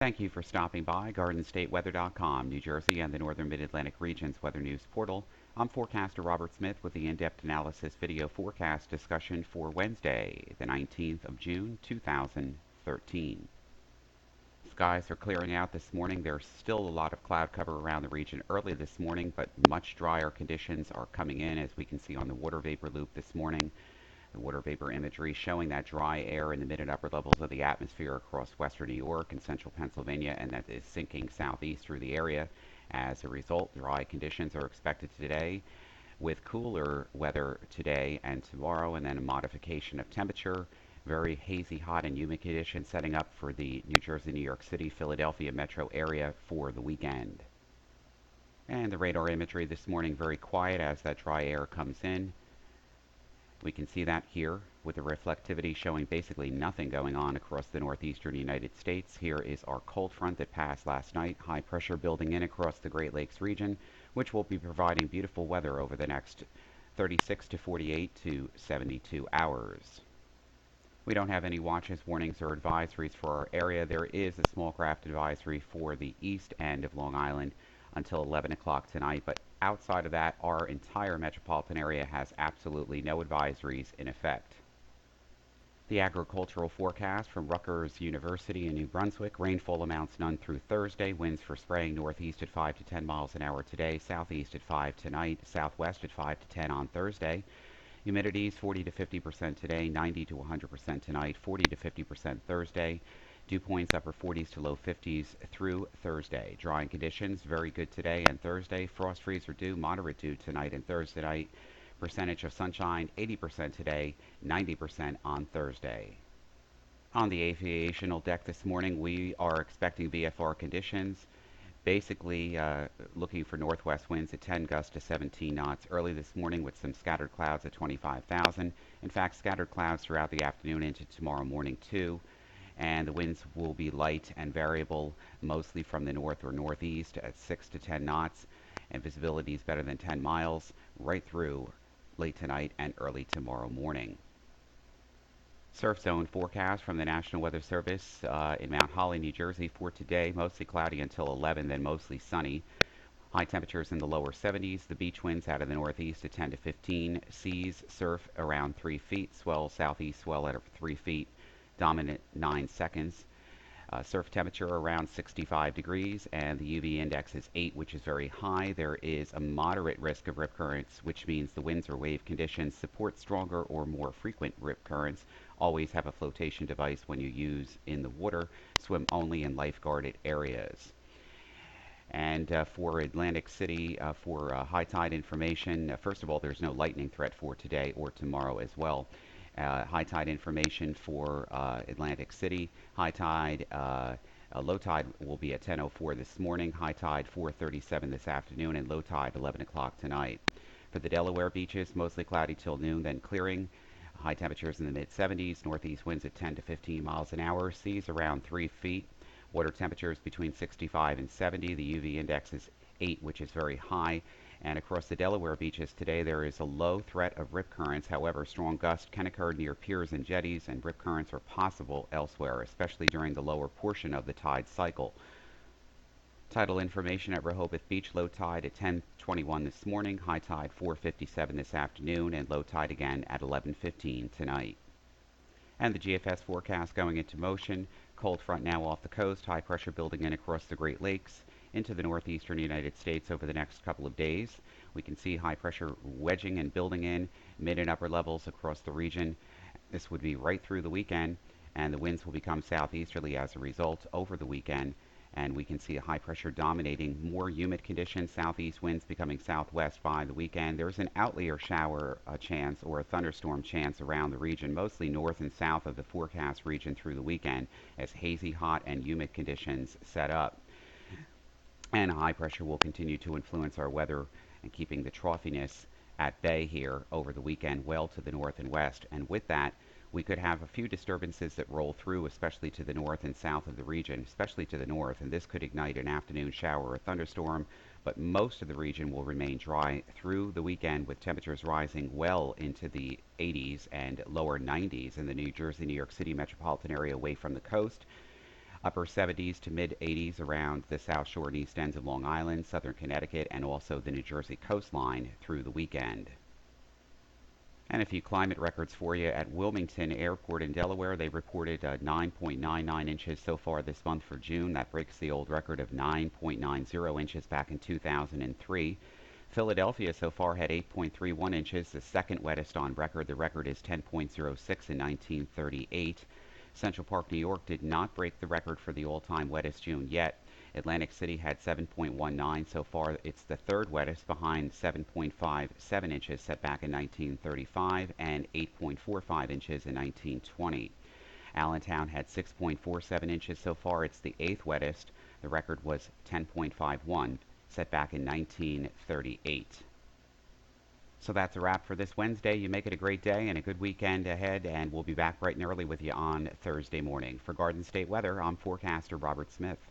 Thank you for stopping by GardenStateWeather.com, New Jersey and the Northern Mid-Atlantic region's weather news portal. I'm forecaster Robert Smith with the in-depth analysis video forecast discussion for Wednesday, the 19th of June, 2013. Skies are clearing out this morning. There's still a lot of cloud cover around the region early this morning, but much drier conditions are coming in, as we can see on the water vapor loop this morning. The water vapor imagery showing that dry air in the mid and upper levels of the atmosphere across western New York and central Pennsylvania, and that is sinking southeast through the area. As a result, dry conditions are expected today, with cooler weather today and tomorrow, and then a modification of temperature. Very hazy, hot, and humid conditions setting up for the New Jersey, New York City, Philadelphia metro area for the weekend. And the radar imagery this morning very quiet as that dry air comes in. We can see that here with the reflectivity showing basically nothing going on across the northeastern United States. Here is our cold front that passed last night. High pressure building in across the Great Lakes region, which will be providing beautiful weather over the next 36 to 48 to 72 hours. We don't have any watches, warnings, or advisories for our area. There is a small craft advisory for the east end of Long Island until 11 o'clock tonight, but outside of that, our entire metropolitan area has absolutely no advisories in effect. The agricultural forecast from Rutgers University in New Brunswick: rainfall amounts none through Thursday. Winds for spraying northeast at 5 to 10 miles an hour today, southeast at 5 tonight, southwest at 5 to 10 on Thursday. Humidities 40 to 50% today, 90 to 100% tonight, 40 to 50% Thursday. Dew points upper 40s to low 50s through Thursday. Drying conditions very good today and Thursday. Frost freeze or dew, moderate dew tonight and Thursday night. Percentage of sunshine 80% today, 90% on Thursday. On the aviational deck this morning, we are expecting VFR conditions. Basically looking for northwest winds at 10 gusts to 17 knots early this morning, with some scattered clouds at 25,000. In fact, scattered clouds throughout the afternoon into tomorrow morning too. And the winds will be light and variable, mostly from the north or northeast at 6 to 10 knots. And visibility is better than 10 miles right through late tonight and early tomorrow morning. Surf zone forecast from the National Weather Service in Mount Holly, New Jersey for today: mostly cloudy until 11, then mostly sunny. High temperatures in the lower 70s. The beach winds out of the northeast at 10 to 15. Seas surf around 3 feet. Swell southeast swell at 3 feet. Dominant 9 seconds. Surf temperature around 65 degrees, and the UV index is 8, which is very high. There is a moderate risk of rip currents, which means the winds or wave conditions support stronger or more frequent rip currents. Always have a flotation device when you use in the water. Swim only in lifeguarded areas. And for Atlantic City, for high tide information, first of all, there's no lightning threat for today or tomorrow as well. High tide information for Atlantic City: high tide, low tide will be at 10:04 this morning, high tide 4:37 this afternoon, and low tide 11 o'clock tonight. For the Delaware beaches, mostly cloudy till noon, then clearing. High temperatures in the mid 70s, northeast winds at 10 to 15 miles an hour, seas around 3 feet. Water temperatures between 65 and 70. The UV index is 8, which is very high. And across the Delaware beaches today, there is a low threat of rip currents. However, strong gusts can occur near piers and jetties, and rip currents are possible elsewhere, especially during the lower portion of the tide cycle. Tidal information at Rehoboth Beach: low tide at 10:21 this morning, high tide 4:57 this afternoon, and low tide again at 11:15 tonight. And the GFS forecast going into motion: cold front now off the coast, high pressure building in across the Great Lakes into the northeastern United States over the next couple of days. We can see high pressure wedging and building in mid and upper levels across the region. This would be right through the weekend, and the winds will become southeasterly as a result over the weekend. And we can see a high pressure dominating more humid conditions, southeast winds becoming southwest by the weekend. There's an outlier shower chance or a thunderstorm chance around the region, mostly north and south of the forecast region through the weekend, as hazy, hot, and humid conditions set up. And high pressure will continue to influence our weather and keeping the troughiness at bay here over the weekend, well to the north and west. And with that, we could have a few disturbances that roll through, especially to the north and south of the region, especially to the north, and this could ignite an afternoon shower or thunderstorm. But most of the region will remain dry through the weekend, with temperatures rising well into the 80s and lower 90s in the New Jersey, New York City metropolitan area away from the coast. Upper 70s to mid 80s around the South Shore and East Ends of Long Island, southern Connecticut, and also the New Jersey coastline through the weekend. And a few climate records for you. At Wilmington Airport in Delaware, they reported 9.99 inches so far this month for June. That breaks the old record of 9.90 inches back in 2003. Philadelphia so far had 8.31 inches, the second wettest on record. The record is 10.06 in 1938. Central Park, New York did not break the record for the all-time wettest June yet. Atlantic City had 7.19 so far. It's the third wettest behind 7.57 inches set back in 1935 and 8.45 inches in 1920. Allentown had 6.47 inches so far. It's the eighth wettest. The record was 10.51 set back in 1938. So that's a wrap for this Wednesday. You make it a great day and a good weekend ahead, and we'll be back bright and early with you on Thursday morning. For Garden State Weather, I'm forecaster Robert Smith.